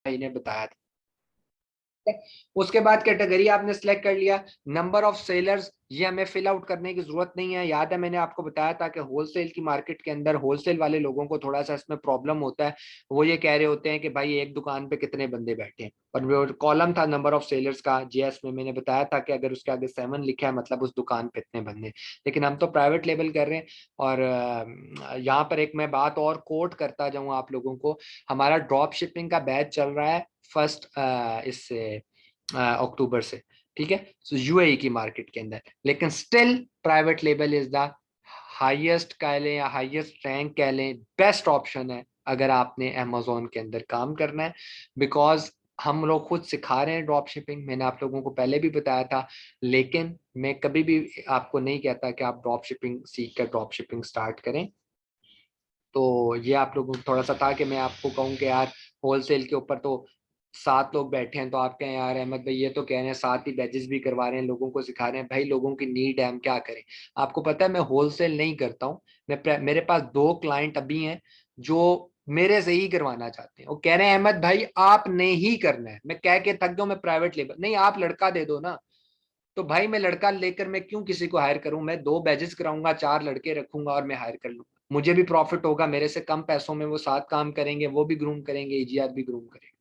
भाई ने बताया था। उसके बाद कैटेगरी आपने सेलेक्ट कर लिया, नंबर ऑफ सेलर्स, ये हमें फिल आउट करने की जरूरत नहीं है। याद है मैंने आपको बताया था कि होलसेल की मार्केट के अंदर होलसेल वाले लोगों को थोड़ा सा इसमें प्रॉब्लम होता है। वो ये कह रहे होते हैं कि भाई एक दुकान पे कितने बंदे बैठे हैं, और वो कॉलम था नंबर ऑफ सेलर्स का जीएस में, मैंने बताया था कि अगर उसके आगे 7 लिखा है मतलब उस दुकान पे इतने बंदे। लेकिन हम तो प्राइवेट लेवल कर रहे हैं। और यहाँ पर एक मैं बात और कोट करता जाऊँ आप लोगों को, हमारा ड्रॉप शिपिंग का बैच चल रहा है फर्स्ट इससे अक्टूबर से, ठीक है, तो यूएई की मार्केट के अंदर। लेकिन still private label is the highest कह लें या हाईएस्ट रैंक कह लें, बेस्ट ऑप्शन है अगर आपने अमेजोन के अंदर काम करना है। बिकॉज हम लोग खुद सिखा रहे हैं ड्रॉप शिपिंग, मैंने आप लोगों को पहले भी बताया था। लेकिन मैं कभी भी आपको नहीं कहता कि आप ड्रॉप शिपिंग सीख कर ड्रॉप शिपिंग स्टार्ट करें। तो ये आप लोगों को थोड़ा सा था कि मैं आपको कहूँ कि यार होलसेल के ऊपर तो 7 लोग बैठे हैं, तो आप कहें यार अहमद भाई ये तो कह रहे हैं 7 ही बैचेस भी करवा रहे हैं, लोगों को सिखा रहे हैं। भाई लोगों की नीड है, हम क्या करें। आपको पता है मैं होलसेल नहीं करता हूँ। मेरे पास 2 क्लाइंट अभी हैं जो मेरे से ही करवाना चाहते हैं। वो कह रहे हैं अहमद भाई आपने ही करना है। मैं कह के थक गया, मैं प्राइवेट लेबर नहीं, आप लड़का दे दो ना। तो भाई मैं लड़का लेकर मैं क्यों किसी को हायर करूं, मैं 2 बैचेस कराऊंगा, 4 लड़के रखूंगा और मैं हायर कर लूंगा, मुझे भी प्रॉफिट होगा, मेरे से कम पैसों में वो 7 काम करेंगे, वो भी ग्रूम करेंगे, इजियात भी ग्रूम करेंगे।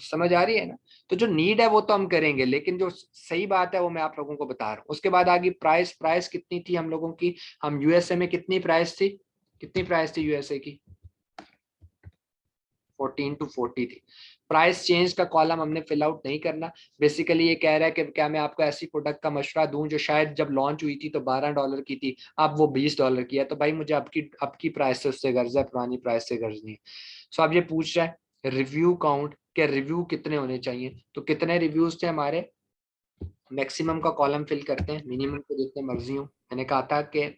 समझ आ रही है ना। तो जो नीड है वो तो हम करेंगे, लेकिन जो सही बात है वो मैं आप लोगों को बता रहा हूँ। उसके बाद आगे प्राइस, प्राइस कितनी थी हम लोगों की, हम यूएसए में कितनी प्राइस थी, कितनी प्राइस थी यूएसए की, 14 to 40 थी। प्राइस चेंज का कॉलम हमने फिल आउट नहीं करना। बेसिकली ये कह रहा है कि क्या मैं आपको ऐसी प्रोडक्ट का मशवरा दूं जो शायद जब लॉन्च हुई थी तो $12 की थी, अब वो $20 की है। तो भाई मुझे आपकी प्राइस से उससे गर्ज है, पुरानी प्राइस से गर्ज नहीं है। सो अब ये पूछ रहा है रिव्यू काउंट, क्या रिव्यू कितने होने चाहिए, तो कितने रिव्यूज थे हमारे, मैक्सिमम का कॉलम फिल करते हैं, मिनिमम को जितने मर्जी हो। मैंने कहा था कि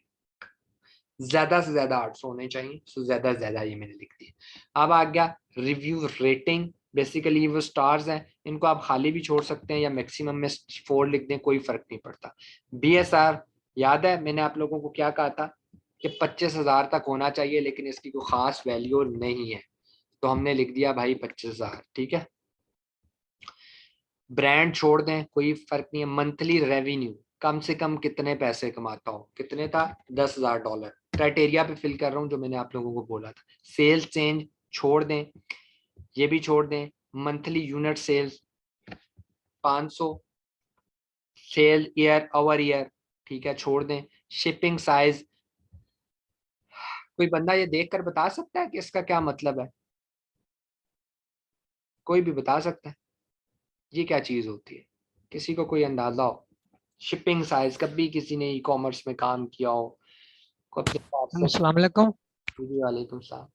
ज्यादा से ज्यादा 800 होने चाहिए, सो ज्यादा से ज्यादा ये मैंने लिख दिया। अब आ गया रिव्यू रेटिंग, बेसिकली वो स्टार्स हैं, इनको आप खाली भी छोड़ सकते हैं या मैक्सिमम में 4 लिख दें, कोई फर्क नहीं पड़ता। बीएसआर, याद है मैंने आप लोगों को क्या कहा था कि 25,000 तक होना चाहिए, लेकिन इसकी कोई खास वैल्यू नहीं है, तो हमने लिख दिया भाई 25,000, ठीक है। ब्रांड छोड़ दें, कोई फर्क नहीं है। मंथली रेवेन्यू, कम से कम कितने पैसे कमाता हो, कितने था, $10,000। क्राइटेरिया पे फिल कर रहा हूँ जो मैंने आप लोगों को बोला था। सेल्स चेंज छोड़ दें, ये भी छोड़ दें। Monthly unit sales 500, sale year over year, ठीक है, छोड़ दें। शिपिंग साइज, कोई बंदा ये देख कर बता सकता है कि इसका क्या मतलब है, कोई भी बता सकता है ये क्या चीज होती है, किसी को कोई अंदाजा हो। शिपिंग साइज, कभी किसी ने ई कॉमर्स में काम किया हो, कब से पार्सल। अस्सलाम वालेकुम। जी वालेकुम सलाम।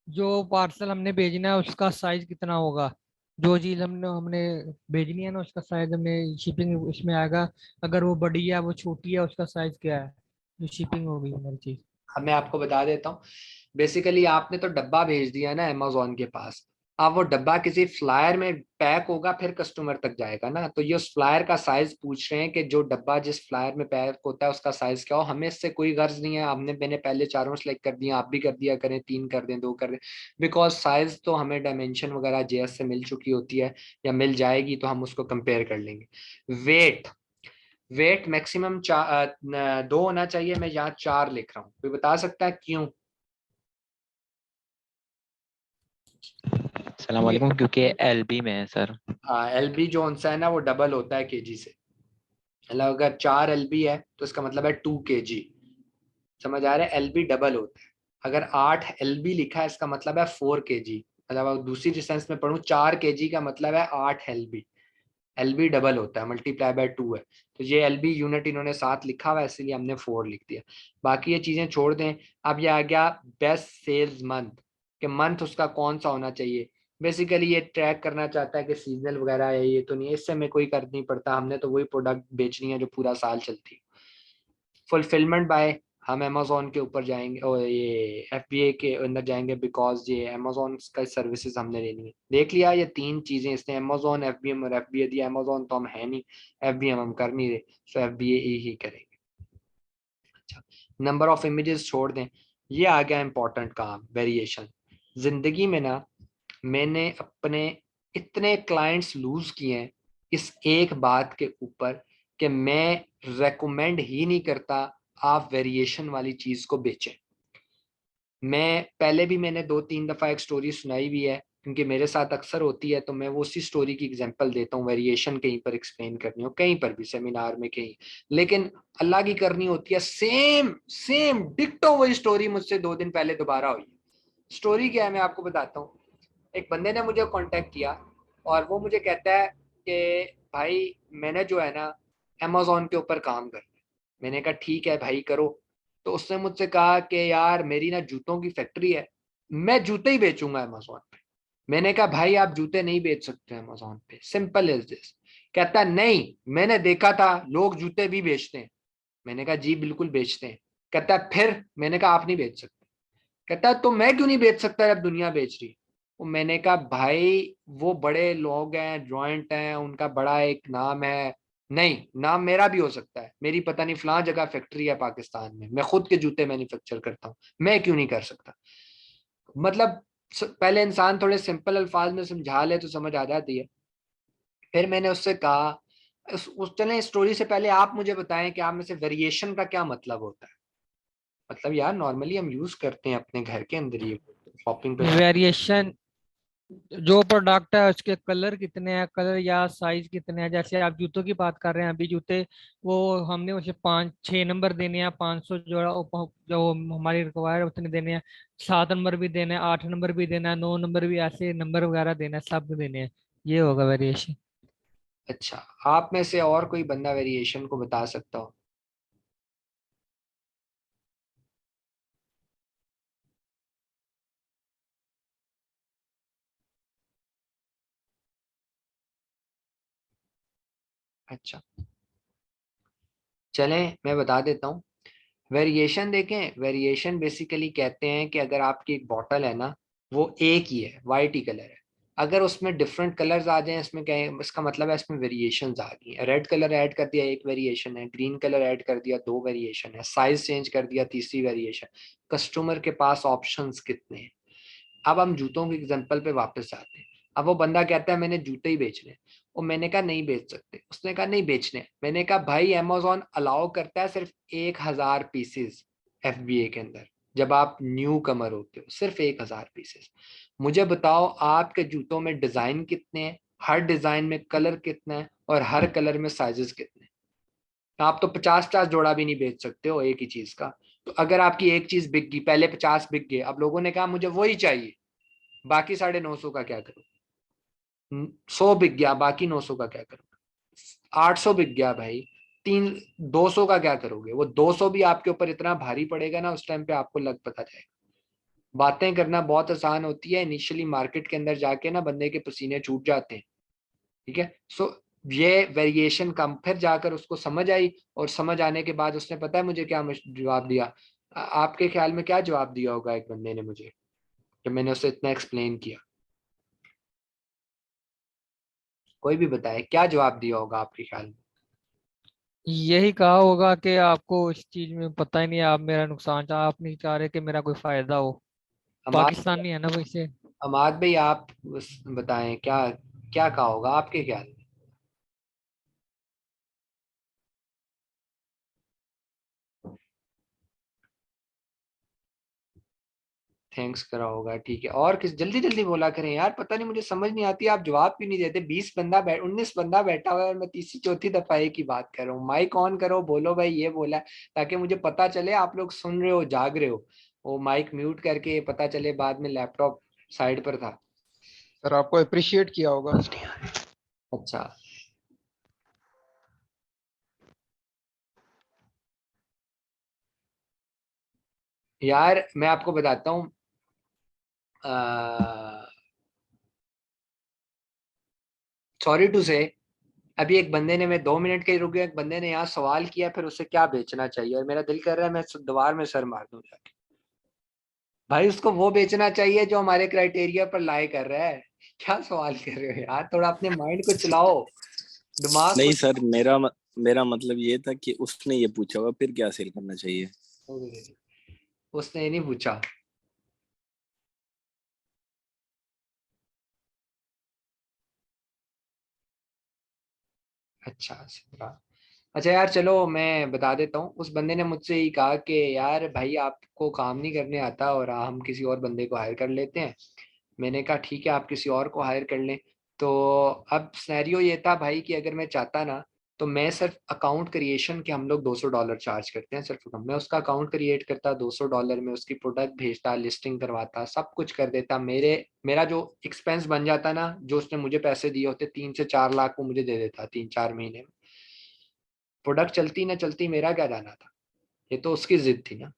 जो पार्सल हमने भेजना है उसका साइज कितना होगा? जो चीज हमने हमने भेजनी है ना उसका साइज हमने शिपिंग इसमें आएगा। अगर वो बड़ी है वो छोटी है उसका साइज क्या है जो शिपिंग होगी हमारी चीज? अब मैं आपको बता देता हूँ। बेसिकली आपने तो डब्बा भेज दिया ना अमेजोन के पास, अब वो डब्बा किसी फ्लायर में पैक होगा फिर कस्टमर तक जाएगा ना, तो ये उस फ्लायर का साइज पूछ रहे हैं कि जो डब्बा जिस फ्लायर में पैक होता है उसका साइज क्या हो। हमें इससे कोई गर्ज नहीं है, हमने मैंने पहले चारों सेलेक्ट कर दिया, आप भी कर दिया करें, 3 कर दें, 2 कर दें। बिकॉज साइज तो हमें डायमेंशन वगैरह जेएस से मिल चुकी होती है या मिल जाएगी, तो हम उसको कंपेयर कर लेंगे। वेट, वेट मैक्सिमम 2 होना चाहिए, मैं यहाँ 4 लिख रहा हूँ, कोई बता सकता है क्यों। सलाम वालेकुम, क्योंकि एलबी में है सर। हाँ एलबी जो सा है ना वो डबल होता है केजी से, मतलब अगर 4 एलबी है तो इसका मतलब है 2 kg। समझ आ रहा है, एलबी डबल होता है। अगर 8 एलबी लिखा है इसका मतलब है 4 kg। मतलब अगर दूसरी डिस्टेंस में पढ़ूँ 4 kg का मतलब है 8 एलबी। एलबी डबल होता है, मल्टीप्लाई बाय 2 है। तो ये एलबी यूनिट इन्होंने 7 लिखा हुआ है, इसलिए हमने 4 लिख दिया। बाकी ये चीजें छोड़ दें। अब ये आ गया बेस्ट सेल्स मंथ, कि मंथ उसका कौन सा होना चाहिए। बेसिकली ये ट्रैक करना चाहता है कि सीजनल वगैरह है, ये तो नहीं है, इससे हमें कोई फर्क नहीं पड़ता, हमने तो वही प्रोडक्ट बेचनी है जो पूरा साल चलती है। फुलफिलमेंट बाय, हम अमेजोन के ऊपर जाएंगे और ये एफबीए के अंदर जाएंगे, बिकॉज ये अमेजोन का सर्विसेज हमने लेनी है। देख लिया ये 3 चीजें, इसने अमेजोन, एफबीएम और एफबीए दिया। अमेजोन तो हम है नहीं, एफबीएम हम कर नहीं रहे, सो एफबीए ही करेंगे। अच्छा, नंबर ऑफ इमेजेस छोड़ दें। ये आ गया इंपॉर्टेंट काम, वेरिएशन। जिंदगी में ना मैंने अपने इतने क्लाइंट्स लूज किए हैं इस एक बात के ऊपर कि मैं रेकमेंड ही नहीं करता आप वेरिएशन वाली चीज को बेचें। मैं पहले भी मैंने 2-3 दफा एक स्टोरी सुनाई भी है, क्योंकि मेरे साथ अक्सर होती है, तो मैं वो उसी स्टोरी की एग्जांपल देता हूँ। वेरिएशन कहीं पर एक्सप्लेन करनी हो, कहीं पर भी सेमिनार में कहीं, लेकिन अल्लाह की करनी होती है सेम सेम डिक्टो वही स्टोरी मुझसे 2 दिन पहले दोबारा हुई। स्टोरी क्या है मैं आपको बताता हूँ। एक बंदे ने मुझे कांटेक्ट किया और वो मुझे कहता है कि भाई मैंने जो है ना अमेजोन के ऊपर काम करना है। मैंने कहा ठीक है भाई करो। तो उसने मुझसे कहा कि यार मेरी ना जूतों की फैक्ट्री है, मैं जूते ही बेचूंगा अमेजोन पे। मैंने कहा भाई आप जूते नहीं बेच सकते अमेजोन पे, सिंपल इज दिस। कहता नहीं मैंने देखा था लोग जूते भी बेचते हैं। मैंने कहा जी बिल्कुल बेचते हैं। कहता है फिर? मैंने कहा आप नहीं बेच सकते। कहता है तो मैं क्यों नहीं बेच सकता जब दुनिया बेच रही है? वो मैंने कहा भाई वो बड़े लोग हैं, जॉइंट हैं, उनका बड़ा एक नाम है। नहीं, नाम मेरा भी हो सकता है, मेरी पता नहीं फलां जगह फैक्ट्री है पाकिस्तान में, मैं खुद के जूते मैन्युफैक्चर करता हूँ, मैं क्यों नहीं कर सकता? मतलब पहले इंसान थोड़े सिंपल अल्फाज में समझा ले तो समझ आ जाती है। फिर मैंने उससे कहा उस चले स्टोरी से पहले आप मुझे बताएं कि आप में से वेरिएशन का क्या मतलब होता है? मतलब यार नॉर्मली हम यूज करते हैं अपने घर के अंदर, ये शॉपिंग पे वेरिएशन जो प्रोडक्ट है उसके कलर कितने हैं, कलर या साइज कितने हैं। जैसे आप जूतों की बात कर रहे हैं, अभी जूते वो हमने उसे 5-6 नंबर देने हैं, 500 जोड़ा जो हमारी रिक्वायर उतने देने हैं, 7 नंबर भी देने हैं, 8 नंबर भी देना है, 9 नंबर भी, ऐसे नंबर वगैरह देना है, सब देने हैं। ये होगा वेरिएशन। अच्छा, आप में से और कोई बंदा वेरिएशन को बता सकता हो? अच्छा, चलें मैं बता देता हूँ। वेरिएशन देखें, वेरिएशन बेसिकली कहते हैं कि अगर आपकी एक बॉटल है ना, वो एक ही है, वाइट ही कलर है, अगर उसमें डिफरेंट कलर्स आ जाएं इसमें क्या है, इसका मतलब है इसमें वेरिएशंस आ गई हैं। रेड कलर ऐड कर दिया, एक वेरिएशन है। ग्रीन कलर ऐड कर दिया, 2 वेरिएशन है। साइज चेंज कर दिया, तीसरी वेरिएशन। कस्टमर के पास ऑप्शंस कितने हैं? अब हम जूतों के एग्जांपल पे वापस आते हैं। अब वो बंदा कहता है मैंने जूते ही बेचने हैं। और मैंने कहा नहीं बेच सकते। उसने कहा नहीं बेचने। मैंने कहा भाई अमेजोन अलाउ करता है सिर्फ 1,000 पीसेस FBA के अंदर, जब आप न्यू कमर होते हो सिर्फ 1,000 पीसेस। मुझे बताओ आपके जूतों में डिजाइन कितने हैं, हर डिजाइन में कलर कितना है, और हर कलर में साइजेस कितने हैं? आप तो 50-50 जोड़ा भी नहीं बेच सकते हो एक ही चीज का। तो अगर आपकी एक चीज बिक गई, पहले 50 बिक गए, अब लोगों ने कहा मुझे वही चाहिए, बाकी 950 का क्या करूं? 100 बिक गया, बाकी 900 का क्या करूं? 800 बिक गया भाई, 200 का क्या करोगे? वो 200 भी आपके ऊपर इतना भारी पड़ेगा ना, उस टाइम पे आपको लग पता जाएगा। बातें करना बहुत आसान होती है, इनिशियली मार्केट के अंदर जाके ना बंदे के पसीने छूट जाते हैं। ठीक है, सो ये वेरिएशन कम, फिर जाकर उसको समझ आई, और समझ आने के बाद उसने पता है मुझे क्या जवाब दिया? आपके ख्याल में क्या जवाब दिया होगा एक बंदे ने मुझे, जब मैंने उसे इतना एक्सप्लेन किया? कोई भी बताए क्या जवाब दिया होगा आपके ख्याल में? यही कहा होगा कि आपको इस चीज में पता ही नहीं है, आप मेरा नुकसान चाह, आप नहीं चाह रहे कि मेरा कोई फायदा हो। हमाद पाकिस्तानी है ना वैसे। हमाद भाई आप बताएं क्या क्या कहा होगा आपके ख्याल में? थैंक्स करा होगा, ठीक है। और किस, जल्दी जल्दी बोला करें यार, पता नहीं मुझे समझ नहीं आती, आप जवाब क्यों नहीं देते? 19 बंदा बैठा हुआ है और मैं तीसरी चौथी दफा एक ही बात कर रहा हूँ। माइक ऑन करो, बोलो भाई ये बोला है, ताकि मुझे पता चले आप लोग सुन रहे हो, जाग रहे हो। वो माइक म्यूट करके पता चले बाद में लैपटॉप साइड पर था। सर आपको अप्रिशिएट किया होगा। अच्छा, यार मैं आपको बताता हूँ, सॉरी टू से, अभी एक बंदे ने, मैं 2 मिनट के ही रुक गया, एक बंदे ने यहाँ सवाल किया फिर उससे क्या बेचना चाहिए, और मेरा दिल कर रहा है मैं दीवार में सर मार दूं जाके। भाई उसको वो बेचना चाहिए जो हमारे क्राइटेरिया पर लाई कर रहा है। क्या सवाल कर रहे हो यार, थोड़ा अपने माइंड को चलाओ, दिमाग को नहीं सर, चलाओ। मेरा मतलब ये था कि उसने ये पूछा होगा फिर क्या सेल करना चाहिए। उसने ये नहीं पूछा। अच्छा 17। अच्छा यार चलो मैं बता देता हूँ, उस बंदे ने मुझसे ही कहा कि यार भाई आपको काम नहीं करने आता और हम किसी और बंदे को हायर कर लेते हैं। मैंने कहा ठीक है आप किसी और को हायर कर लें। तो अब सिनेरियो ये था भाई कि अगर मैं चाहता ना तो मैं सिर्फ अकाउंट क्रिएशन के हम लोग $200 चार्ज करते हैं सिर्फ, मैं उसका अकाउंट क्रिएट करता $200 में, उसकी प्रोडक्ट भेजता, लिस्टिंग करवाता, सब कुछ कर देता। मेरा जो एक्सपेंस बन जाता ना, जो उसने मुझे पैसे दिए होते 3 से 4 लाख वो मुझे दे देता 3-4 महीने में। प्रोडक्ट चलती ना चलती मेरा क्या जाना था, ये तो उसकी जिद थी ना।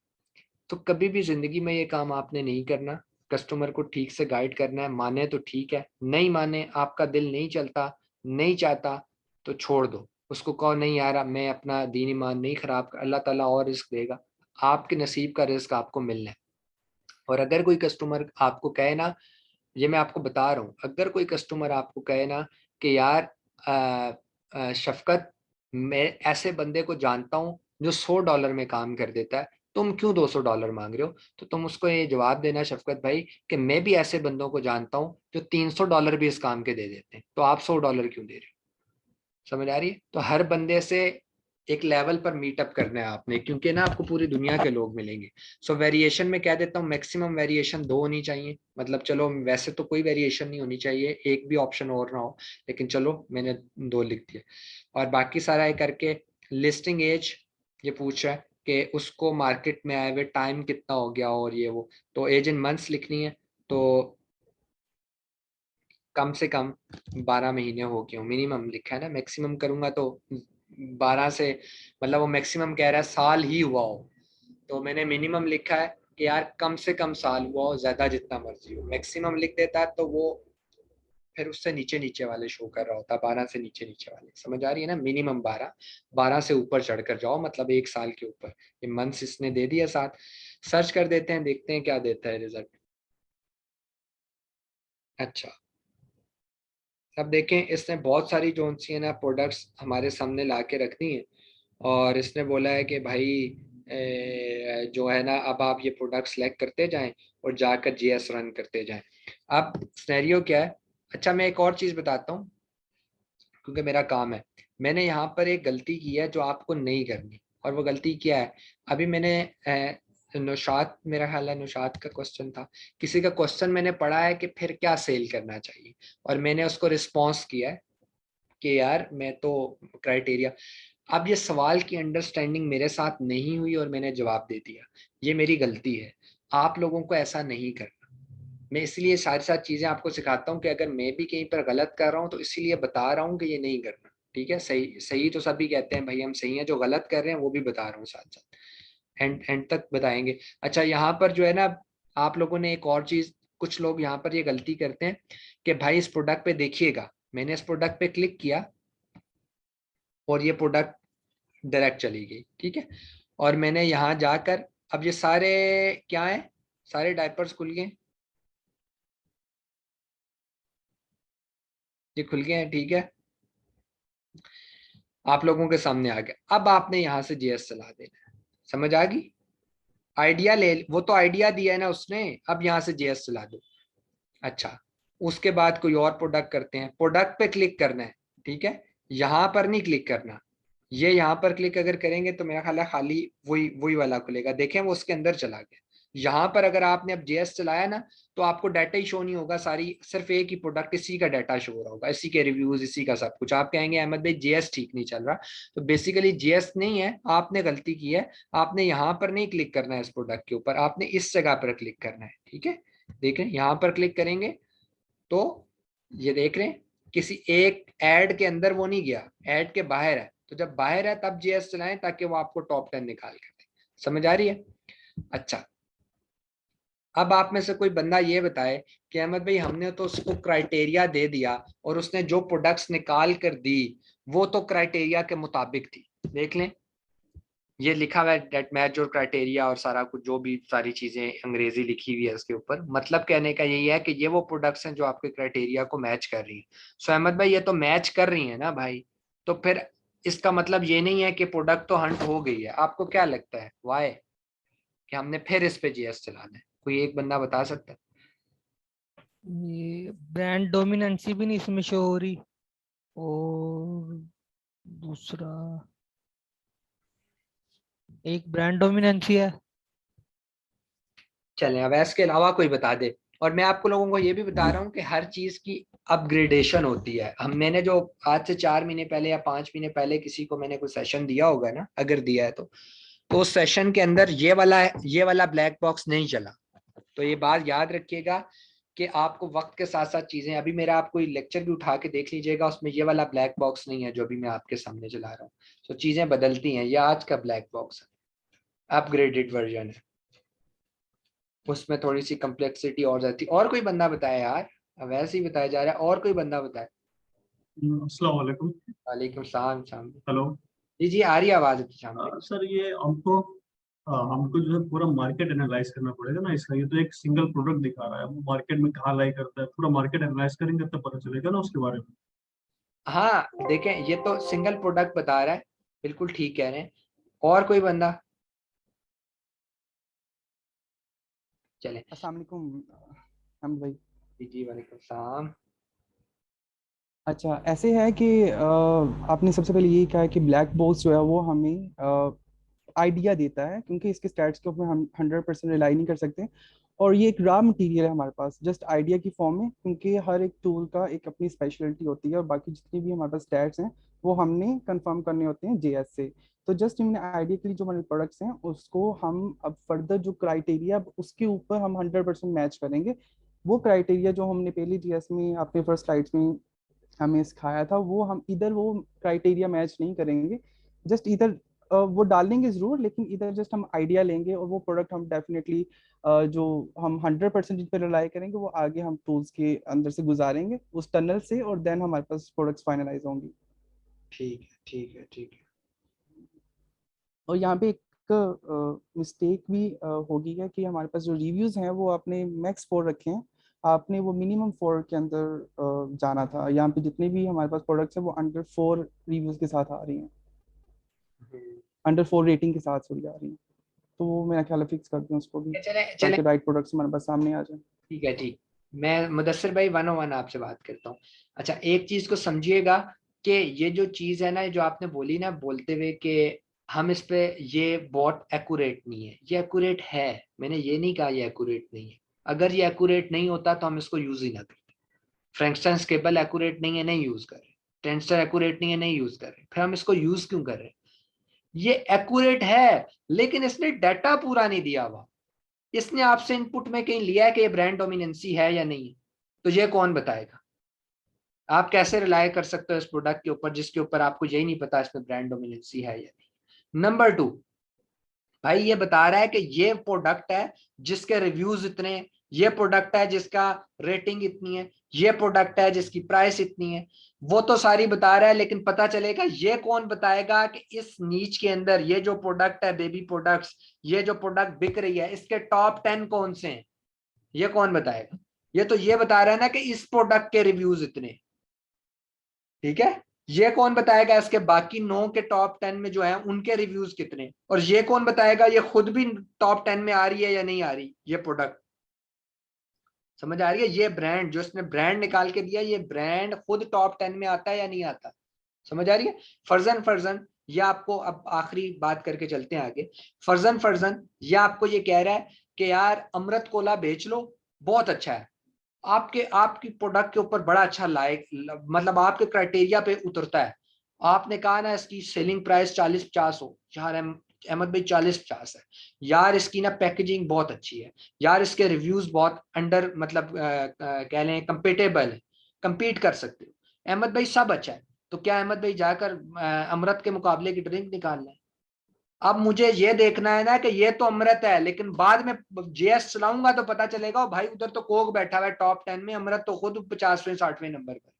तो कभी भी जिंदगी में ये काम आपने नहीं करना। कस्टमर को ठीक से गाइड करना है, माने तो ठीक है, नहीं माने, आपका दिल नहीं चलता, नहीं चाहता, तो छोड़ दो उसको। कहो नहीं यार मैं अपना दीन ईमान नहीं खराब, अल्लाह ताला और रिस्क देगा, आपके नसीब का रिस्क आपको मिलना है। और अगर कोई कस्टमर आपको कहे ना, ये मैं आपको बता रहा हूँ, अगर कोई कस्टमर आपको कहे ना कि यार शफकत मैं ऐसे बंदे को जानता हूँ जो $100 में काम कर देता है, तुम क्यों $200 मांग रहे हो? तो तुम उसको ये जवाब देना शफकत भाई कि मैं भी ऐसे बंदों को जानता हूँ जो $300 भी इस काम के दे देते हैं, तो आप $100 क्यों दे रहे हो? समझ आ रही है? तो हर बंदे से एक लेवल पर मीटअप करना है आपने, क्योंकि ना आपको पूरी दुनिया के लोग मिलेंगे। सो वेरिएशन में कह देता हूँ मैक्सिमम वेरिएशन 2 होनी चाहिए, मतलब चलो वैसे तो कोई वेरिएशन नहीं होनी चाहिए, एक भी ऑप्शन और ना हो, लेकिन चलो मैंने 2 लिख दिए। और बाकी सारा ये करके लिस्टिंग एज ये पूछ रहा है कि उसको मार्केट में आए हुए टाइम कितना हो गया और ये वो, तो एज इन मंथ्स लिखनी है। तो कम से कम 12 महीने हो गए हो, मिनिमम लिखा है ना, मैक्सिमम करूंगा तो 12 से, मतलब वो मैक्सिमम कह रहा है साल ही हुआ हो, तो मैंने मिनिमम लिखा है कि यार कम से कम साल हुआ हो, ज्यादा जितना मर्जी हो। मैक्सिमम लिख देता तो वो फिर उससे नीचे नीचे वाले शो कर रहा होता, 12 से नीचे नीचे वाले। समझ आ रही है ना? मिनिमम 12, 12 से ऊपर चढ़कर जाओ, मतलब 1 साल के ऊपर। ये मंथ्स इसने दे दिया साथ। सर्च कर देते हैं, देखते हैं क्या देता है रिजल्ट। अच्छा अब देखें, इसने बहुत सारी जो सी है ना प्रोडक्ट्स हमारे सामने ला के रख दी हैं, और इसने बोला है कि भाई जो है ना अब आप ये प्रोडक्ट सेलेक्ट करते जाएं और जाकर जीएस रन करते जाएं। अब सिनेरियो क्या है? अच्छा मैं एक और चीज़ बताता हूँ, क्योंकि मेरा काम है। मैंने यहाँ पर एक गलती की है जो आपको नहीं करनी, और वो गलती क्या है? अभी मैंने नौशाद, मेरा ख्याल है नौशाद का क्वेश्चन था, किसी का क्वेश्चन मैंने पढ़ा है कि फिर क्या सेल करना चाहिए, और मैंने उसको रिस्पॉन्स किया है कि यार मैं तो क्राइटेरिया। अब ये सवाल की अंडरस्टैंडिंग मेरे साथ नहीं हुई और मैंने जवाब दे दिया, ये मेरी गलती है। आप लोगों को ऐसा नहीं करना। मैं इसलिए सारी सारी चीजें आपको सिखाता हूँ कि अगर मैं भी कहीं पर गलत कर रहा हूँ तो इसीलिए बता रहा हूँ कि ये नहीं करना। ठीक है? सही सही तो सभी कहते हैं भाई हम सही हैं, जो गलत कर रहे हैं वो भी बता रहा हूँ साथ साथ, एंड एंड तक बताएंगे। अच्छा यहाँ पर जो है ना, आप लोगों ने एक और चीज, कुछ लोग यहाँ पर ये गलती करते हैं कि भाई इस प्रोडक्ट पे देखिएगा, मैंने इस प्रोडक्ट पे क्लिक किया और ये प्रोडक्ट डायरेक्ट चली गई, ठीक है? और मैंने यहाँ जाकर, अब ये सारे क्या है, सारे डायपर्स खुल गए, ये खुल गए हैं, ठीक है? आप लोगों के सामने आ गया। अब आपने यहाँ से जीएस चला देना है। समझ आ गई? आइडिया ले, वो तो आइडिया दिया है ना उसने, अब यहाँ से जीएस चला दो। अच्छा उसके बाद कोई और प्रोडक्ट करते हैं, प्रोडक्ट पे क्लिक करना है, ठीक है? यहाँ पर नहीं क्लिक करना, ये यहाँ पर क्लिक अगर करेंगे तो मेरा ख्याल है खाली वही वही वाला खुलेगा, देखें वो उसके अंदर चला गया। यहाँ पर अगर आपने अब जेएस चलाया ना तो आपको डाटा ही शो नहीं होगा, सारी सिर्फ एक ही प्रोडक्ट, इसी का डाटा शो हो रहा होगा, इसी के रिव्यूज, इसी का सब कुछ। आप कहेंगे अहमद भाई जेएस ठीक नहीं चल रहा, तो बेसिकली जेएस नहीं है, आपने गलती की है। आपने यहाँ पर नहीं क्लिक करना है इस प्रोडक्ट के ऊपर, आपने इस जगह पर क्लिक करना है, ठीक है? देखें यहाँ पर क्लिक करेंगे तो ये देख रहे हैं किसी एक ऐड के अंदर वो नहीं गया, ऐड के बाहर है, तो जब बाहर है तब जीएस चलाएं ताकि वो आपको टॉप 10 निकाल कर दे। समझ आ रही है? अच्छा अब आप में से कोई बंदा ये बताए कि अहमद भाई हमने तो उसको क्राइटेरिया दे दिया और उसने जो प्रोडक्ट्स निकाल कर दी वो तो क्राइटेरिया के मुताबिक थी। देख लें ये लिखा हुआ है डेट मैच और क्राइटेरिया और सारा कुछ, जो भी सारी चीजें अंग्रेजी लिखी हुई है इसके ऊपर। मतलब कहने का यही है कि ये वो प्रोडक्ट्स हैं जो आपके क्राइटेरिया को मैच कर रही हैं। सो अहमद भाई ये तो मैच कर रही है ना भाई, तो फिर इसका मतलब ये नहीं है कि प्रोडक्ट तो हंट हो गई है। आपको क्या लगता है वाई कि हमने फिर इस पे जीएस चलाना है? कोई एक बंदा बता सकता है? ये ब्रांड डोमिनेंसी भी नहीं इसमें शो हो रही, और दूसरा एक ब्रांड डोमिनेंसी है। चलें, अब इसके अलावा कोई बता दे। और मैं आपको लोगों को ये भी बता रहा हूँ कि हर चीज की अपग्रेडेशन होती है। मैंने जो आज से 4 महीने पहले या 5 महीने पहले किसी को मैंने कोई सेशन दिया होगा ना, अगर दिया है तो उस सेशन के अंदर ये वाला ब्लैक बॉक्स नहीं चला। तो ये बात याद रखिएगा कि आपको वक्त के साथ साथ चीजें, अभी मेरा आप कोई लेक्चर भी उठा के देख लीजिएगा, उसमें ये वाला ब्लैक बॉक्स नहीं है जो अभी मैं आपके सामने चला रहा हूँ। तो चीजें बदलती हैं। ये आज का ब्लैक बॉक्स है, अपग्रेडेड वर्जन है, उसमें थोड़ी सी कम्प्लेक्सिटी और जाती। और कोई बंदा बताया यार, अब वैसे ही बताया जा रहा है, और कोई बंदा बताए। अस्सलाम वालेकुम। वालेकुम सलाम। शाम हेलो। जी जी, आ रही है आवाज शाम पे। सर ये हमको जो है पूरा मार्केट एनालाइज करना पड़ेगा ना, इसका ये तो एक सिंगल प्रोडक्ट दिखा रहा है, वो मार्केट में कहाँ लाई करता है, पूरा मार्केट एनालाइज करेंगे तब पता चलेगा ना उसके बारे में। हाँ देखें, ये तो सिंगल प्रोडक्ट बता रहा है, बिल्कुल ठीक कह रहे हैं। और कोई बंदा? चले। अस्सलाम वालेकुम हम भाई। जी जी, वालेकुम सलाम। अच्छा ऐसे है कि आपने सबसे पहले यही कहा कि ब्लैक बॉक्स जो है वो हमें आइडिया देता है, क्योंकि इसके स्टैट्स के ऊपर हम 100% रिलाई नहीं कर सकते। और ये एक रॉ मटेरियल है हमारे पास जस्ट आइडिया की फॉर्म में, क्योंकि हर एक टूल का एक अपनी स्पेशलिटी होती है और बाकी जितनी भी हमारे पास स्टैट्स हैं वो हमने कंफर्म करने होते हैं जेएस से। तो जस्ट इन आइडिया के लिए जो हमारे प्रोडक्ट्स हैं उसको हम अब फर्दर जो क्राइटेरिया उसके ऊपर हम 100% मैच करेंगे। वो क्राइटेरिया जो हमने पहले जीएस में अपने फर्स्ट स्लाइड्स में हमें सिखाया था, वो हम इधर वो क्राइटेरिया मैच नहीं करेंगे। जस्ट इधर वो डालेंगे जरूर, लेकिन इधर जस्ट हम आइडिया लेंगे और वो प्रोडक्ट हम डेफिनेटली जो हम 100% जिन पर रिलाई करेंगे वो आगे हम टूल्स के अंदर से गुजारेंगे उस टनल से, और देन हमारे पास प्रोडक्ट्स फाइनलाइज होंगी। ठीक है ठीक है ठीक है। और यहाँ पे एक मिस्टेक भी होगी है कि हमारे पास जो रिव्यूज हैं वो आपने मैक्स 4 रखे हैं, आपने वो मिनिमम 4 के अंदर जाना था। यहाँ पे जितने भी हमारे पास प्रोडक्ट्स हैं वो अंडर 4 रिव्यूज के साथ आ रही हैं, अंडर 4 रेटिंग के साथ सॉरी आ रही हैं। तो वो मेरा ख्याल है फिक्स कर दें उसको भी, चले चले, ताकि राइट प्रोडक्ट्स हमारे पास सामने आ जाए। ठीक है ठीक। मैं मुदस्सिर भाई 101 आपसे बात करता हूँ। अच्छा, एक चीज को समझिएगा कि ये जो चीज है ना, जो आपने बोली ना बोलते हुए कि हम इस पे, ये बहुत एक्यूरेट नहीं है, ये एक्यूरेट है। मैंने ये नहीं कहा ये एक्यूरेट नहीं है। अगर ये एक्यूरेट नहीं होता तो हम इसको यूज ही ना करते। फ्रैंकस्टाइन स्केबल एक्यूरेट नहीं है, नहीं यूज कर रहे। टेंसर एक्यूरेट नहीं है, नहीं यूज कर रहे, फिर हम इसको यूज क्यों कर रहे हैं? ये एक्यूरेट है लेकिन इसने डाटा पूरा नहीं दिया हुआ। इसने आपसे इनपुट में कहीं लिया है कि ये ब्रांड डोमिनेंसी है या नहीं है, तो ये कौन बताएगा? आप कैसे रिलाय कर सकते हो इस प्रोडक्ट के ऊपर जिसके ऊपर आपको यही नहीं पता इसमें ब्रांड डोमिनेंसी है या नहीं? नंबर 2, भाई ये बता रहा है कि ये प्रोडक्ट है जिसके रिव्यूज इतने हैं, ये प्रोडक्ट है जिसका रेटिंग इतनी है, ये प्रोडक्ट है जिसकी प्राइस इतनी है। वो तो सारी बता रहा है, लेकिन पता चलेगा ये कौन बताएगा कि इस नीच के अंदर ये जो प्रोडक्ट है, बेबी प्रोडक्ट्स, ये जो प्रोडक्ट बिक रही है, इसके टॉप 10 कौन से हैं? ये कौन बताएगा? ये तो ये बता रहा है ना कि इस प्रोडक्ट के रिव्यूज इतने, ठीक है। ये कौन बताएगा इसके बाकी 9 के टॉप 10 में जो है उनके रिव्यूज कितने? और ये कौन बताएगा ये खुद भी टॉप 10 में आ रही है या नहीं आ रही ये प्रोडक्ट? समझ आ रही है? ये ब्रांड जो इसने ब्रांड निकाल के दिया, ये ब्रांड खुद टॉप 10 में आता है या नहीं आता? समझ आ रही है? फर्जन फर्जन ये आपको, अब आखिरी बात करके चलते हैं आगे। फर्जन फर्जन ये आपको ये कह रहा है कि यार अमृत कोला बेच लो, बहुत अच्छा है, आपके आपकी प्रोडक्ट के ऊपर बड़ा अच्छा लायक, मतलब आपके क्राइटेरिया पे उतरता है। आपने कहा ना इसकी सेलिंग प्राइस 40-50 हो, यार अहमद भाई 40-50 है यार, इसकी ना पैकेजिंग बहुत अच्छी है यार, इसके रिव्यूज बहुत अंडर, मतलब कह लें कंपेटेबल है, compete कर सकते हो अहमद भाई, सब अच्छा है। तो क्या अहमद भाई जाकर अमृत के मुकाबले की ड्रिंक निकालना है? अब मुझे ये देखना है ना कि ये तो अमृत है, लेकिन बाद में जेएस चलाऊंगा तो पता चलेगा ओ भाई उधर तो कोक बैठा हुआ है टॉप 10 में, अमृत तो खुद 50वें 60वें नंबर पर।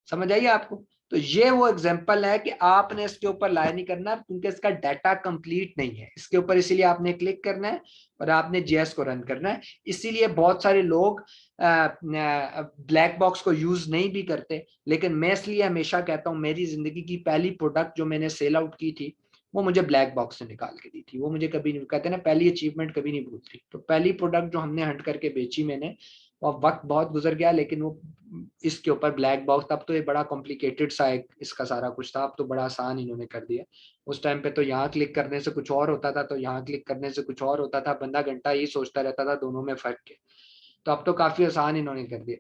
समझ आइए आपको? तो ये वो एग्जांपल है कि आपने इसके ऊपर लाया नहीं करना, क्योंकि इसका डाटा कंप्लीट नहीं है इसके ऊपर, इसीलिए आपने क्लिक करना है और आपने जेएस को रन करना है। इसीलिए बहुत सारे लोग ब्लैक बॉक्स को यूज नहीं भी करते, लेकिन मैं इसलिए हमेशा कहता हूँ, मेरी जिंदगी की पहली प्रोडक्ट जो मैंने सेल आउट की थी वो मुझे ब्लैक बॉक्स से निकाल के दी थी। वो मुझे कभी नहीं, कहते ना पहली अचीवमेंट कभी नहीं भूलती। तो पहली प्रोडक्ट जो हमने हंट करके बेची मैंने, और वक्त बहुत गुजर गया, लेकिन वो इसके ऊपर ब्लैक बॉक्स, तब तो ये बड़ा कॉम्प्लिकेटेड सा एक इसका सारा कुछ था, अब तो बड़ा आसान इन्होंने कर दिया। उस टाइम पे तो यहाँ क्लिक करने से कुछ और होता था, तो यहाँ क्लिक करने से कुछ और होता था, बंदा घंटा ही सोचता रहता था दोनों में फर्क है। तो अब तो काफी आसान इन्होंने कर दिया।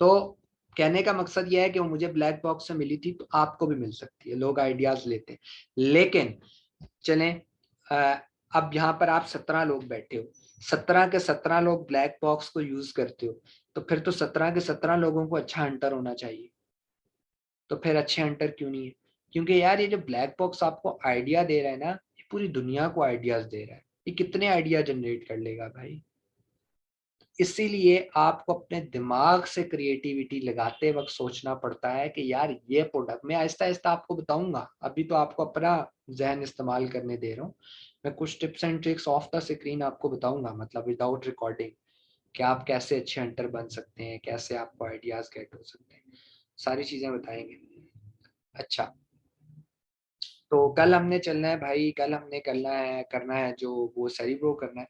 तो कहने का मकसद यह है कि वो मुझे ब्लैक बॉक्स से मिली थी, तो आपको भी मिल सकती है, लोग आइडियाज लेते हैं। लेकिन चलें, अब यहाँ पर आप 17 लोग बैठे हो, 17 के 17 लोग ब्लैक बॉक्स को यूज करते हो, तो फिर तो 17 के 17 लोगों को अच्छा हंटर होना चाहिए। तो फिर अच्छे हंटर क्यों नहीं है? क्योंकि यार ये जो ब्लैक बॉक्स आपको आइडिया दे रहा है ना, ये पूरी दुनिया को आइडियाज दे रहा है। ये कितने आइडिया जनरेट कर लेगा भाई? इसीलिए आपको अपने दिमाग से क्रिएटिविटी लगाते वक्त सोचना पड़ता है कि यार ये प्रोडक्ट, मैं आहिस्ता आहिस्ता आपको बताऊंगा, अभी तो आपको अपना जहन इस्तेमाल करने दे रहा हूँ। मैं कुछ tips and tricks of the screen आपको बताऊंगा, मतलब विदाउट रिकॉर्डिंग, कि आप कैसे अच्छे हंटर बन सकते हैं, कैसे आपको आइडियाज गेट हो सकते हैं, सारी चीजें बताएंगे। अच्छा, तो कल हमने चलना है भाई, कल हमने करना है जो वो सेरिब्रो करना है,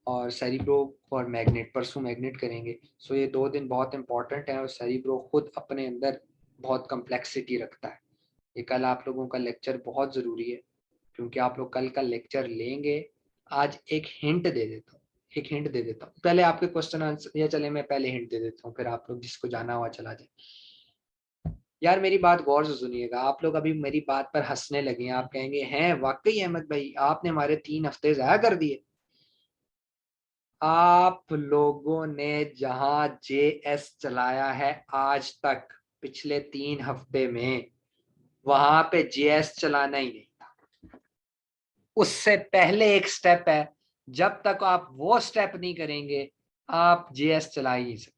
और सेरिब्रो और मैग्नेट, परसों मैग्नेट करेंगे। सो ये 2 दिन बहुत इंपॉर्टेंट है, और सेरिब्रो खुद अपने अंदर बहुत कम्प्लेक्सिटी रखता है। ये कल आप लोगों का लेक्चर बहुत ज़रूरी है, क्योंकि आप लोग कल का लेक्चर लेंगे। आज एक हिंट दे देता हूँ, एक हिंट दे देता हूँ, पहले आपके क्वेश्चन आंसर, या चले मैं पहले हिंट दे देता हूँ, फिर आप लोग जिसको जाना हुआ चला जाए। यार मेरी बात गौर से सुनिएगा, आप लोग अभी मेरी बात पर हंसने लगे हैं, आप कहेंगे हैं वाकई अहमद भाई आपने हमारे 3 हफ्ते ज़ाया कर दिए। आप लोगों ने जहां JS चलाया है आज तक पिछले 3 हफ्ते में, वहां पे JS चलाना ही नहीं था। उससे पहले एक स्टेप है, जब तक आप वो स्टेप नहीं करेंगे आप JS चला ही नहीं सकते।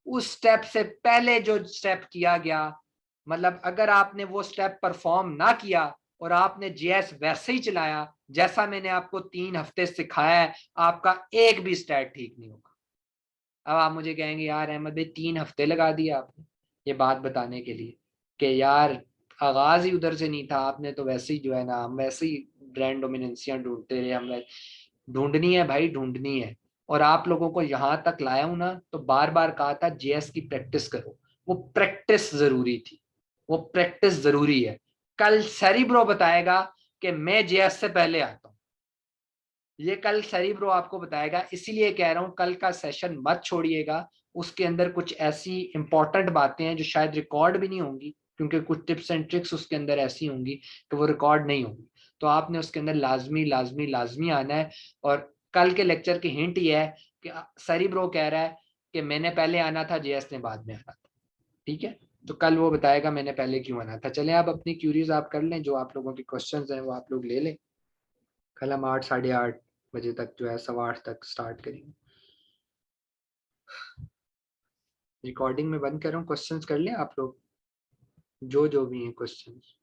उस स्टेप से पहले जो स्टेप किया गया, मतलब अगर आपने वो स्टेप परफॉर्म ना किया और आपने JS वैसे ही चलाया जैसा मैंने आपको 3 हफ्ते सिखाया है, आपका एक भी स्टैट ठीक नहीं होगा। अब आप मुझे कहेंगे यार अहमद भाई 3 हफ्ते लगा दिए आपने ये बात बताने के लिए कि यार आगाज ही उधर से नहीं था, आपने तो वैसे ही जो है ना, हम वैसे ही ब्रांड डोमिनेंसियां ढूंढते रहे, हमें ढूंढनी है भाई, ढूंढनी है। और आप लोगों को यहाँ तक लाया हूं ना, तो बार बार कहा था JS की प्रैक्टिस करो, वो प्रैक्टिस जरूरी थी, वो प्रैक्टिस जरूरी है। कल सेरिब्रो बताएगा कि मैं JS से पहले आता हूँ, ये कल सेरिब्रो आपको बताएगा। इसीलिए कह रहा हूँ कल का सेशन मत छोड़िएगा, उसके अंदर कुछ ऐसी इंपॉर्टेंट बातें हैं जो शायद रिकॉर्ड भी नहीं होंगी, क्योंकि कुछ टिप्स एंड ट्रिक्स उसके अंदर ऐसी होंगी कि वो रिकॉर्ड नहीं होंगी। तो आपने उसके अंदर लाजमी लाजमी लाजमी आना है। और कल के लेक्चर की हिंट ये है कि सेरिब्रो कह रहा है कि मैंने पहले आना था, JS ने बाद में आना था। ठीक है, तो कल वो बताएगा मैंने पहले क्यों आना था। चलें आप अपनी क्यूरीज आप कर लें, जो आप लोगों के क्वेश्चन हैं वो आप लोग ले लें। कल हम 8 साढ़े 8 बजे तक जो है 8:15 तक स्टार्ट करेंगे। रिकॉर्डिंग में बंद कर रहा हूँ, क्वेश्चंस कर लें आप लोग, जो भी हैं क्वेश्चंस।